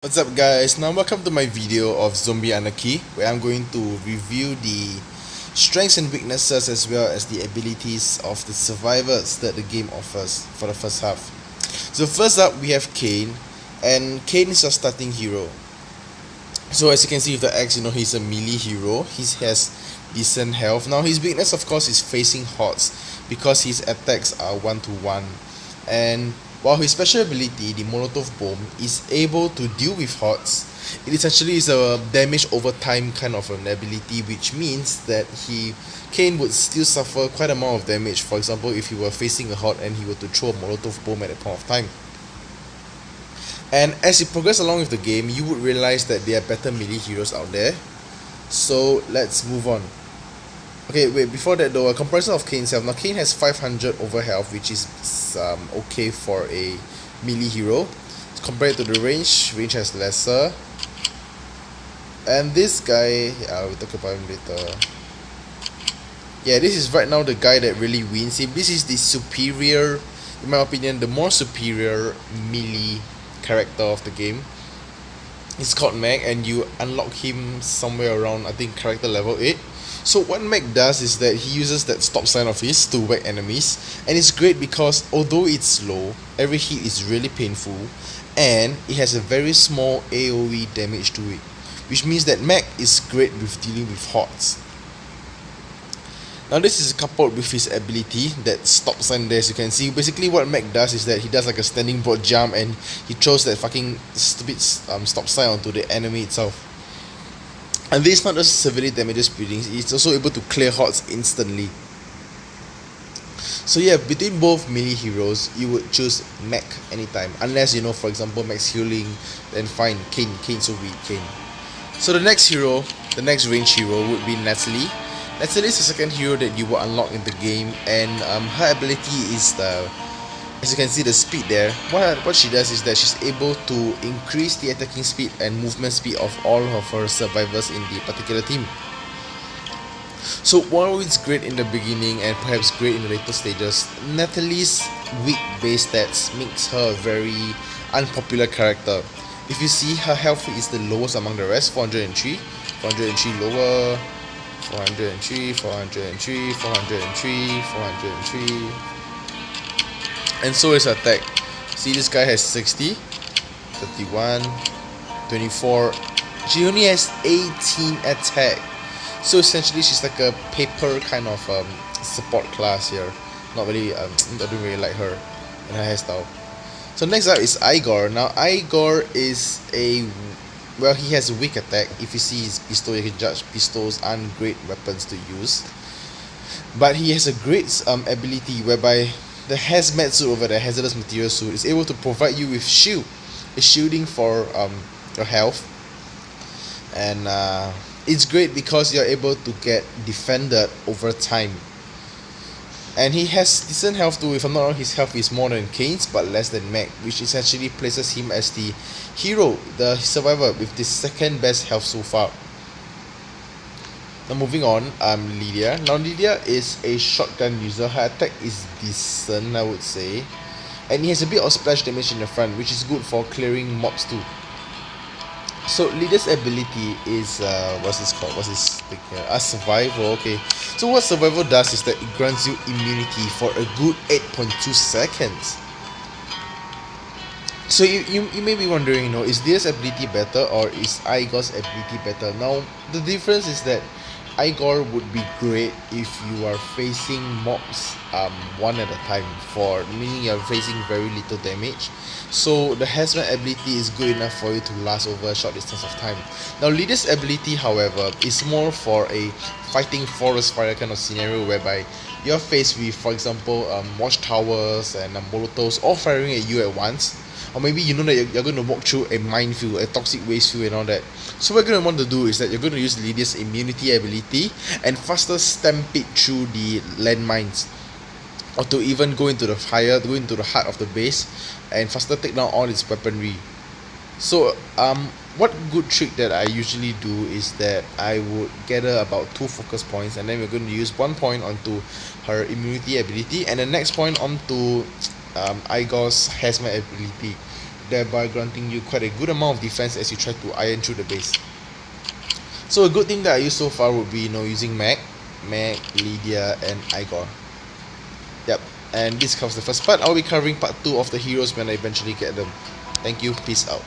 What's up guys, now welcome to my video of Zombie Anarchy, where I'm going to review the strengths and weaknesses as well as the abilities of the survivors that the game offers for the first half. So first up we have Kane, and Kane is our starting hero. So as you can see with the axe, he's a melee hero. He has decent health. Now his weakness of course is facing hordes because his attacks are 1-to-1, and while his special ability, the Molotov Bomb, is able to deal with hordes, it essentially is a damage over time kind of an ability, which means that Kane would still suffer quite a amount of damage. For example, if he were facing a horde and he were to throw a Molotov Bomb at a point of time. And as you progress along with the game, you would realize that there are better melee heroes out there. So let's move on. Okay, wait, before that though, a comparison of Kane's health. Now Kane has 500 over health, which is okay for a melee hero. Compared to the range has lesser. And this guy, we'll talk about him later. Yeah, this is right now the guy that really wins him. This is the superior, in my opinion, the more superior melee character of the game. He's called Mac, and you unlock him somewhere around, I think, character level 8. So what Mac does is that he uses that stop sign of his to whack enemies, and it's great because although it's slow, every hit is really painful, and it has a very small AoE damage to it, which means that Mac is great with dealing with hordes. Now this is coupled with his ability, that stop sign there. As you can see, basically what Mac does is that he does like a standing broad jump and he throws that fucking stupid stop sign onto the enemy itself. And this not just severely damages buildings, it's also able to clear hordes instantly. So yeah, between both melee heroes, you would choose Mac anytime. Unless, for example, Mac's healing, then fine, Kane's so weak, Kane. So the next hero, the next range hero would be Natalie. Natalie is the second hero that you will unlock in the game, and her ability is as you can see, the speed there. What she does is that she's able to increase the attacking speed and movement speed of all of her survivors in the particular team. So while it's great in the beginning and perhaps great in the later stages, Natalie's weak base stats makes her a very unpopular character. If you see, her health is the lowest among the rest, 403, 403 lower, 403, 403, 403, 403. And so is her attack. See, this guy has 60, 31, 24. She only has 18 attack. So essentially she's like a paper kind of support class here. Not really, I don't really like her and her hairstyle. So next up is Igor. Now Igor is he has a weak attack. If you see his pistol, you can judge pistols aren't great weapons to use. But he has a great ability whereby the hazmat suit over the hazardous material suit is able to provide you with shielding for your health, and it's great because you're able to get defended over time. And he has decent health too. If I'm not wrong, his health is more than Kane's but less than Mac, which essentially places him as the hero, the survivor with the second best health so far. Now moving on, Lydia. Now Lydia is a shotgun user. Her attack is decent, I would say, and he has a bit of splash damage in the front, which is good for clearing mobs too. So Lydia's ability is what's this called? What's this thing here? Survival. Okay. So what survival does is that it grants you immunity for a good 8.2 seconds. So you may be wondering, is Lydia's ability better or is Igor's ability better? Now the difference is that Igor would be great if you are facing mobs one at a time, meaning you're facing very little damage. So the hazmat ability is good enough for you to last over a short distance of time. Now Lydia's ability, however, is more for a fighting forest fire kind of scenario whereby you're faced with, for example, watchtowers and molotovs all firing at you at once. Or maybe you know that you're going to walk through a minefield, a toxic waste field and all that. So what you're going to want to do is that you're going to use Lydia's immunity ability and faster stampede through the landmines, or to even go into the heart of the base and faster take down all its weaponry. So what good trick that I usually do is that I would gather about 2 focus points, and then we're going to use 1 point onto her immunity ability and the next point onto Igor's hazmat ability. thereby granting you quite a good amount of defense as you try to iron through the base. So a good thing that I used so far would be, using Meg, Lydia, and Igor. Yep, and this covers the first part. I'll be covering part 2 of the heroes when I eventually get them. Thank you, peace out.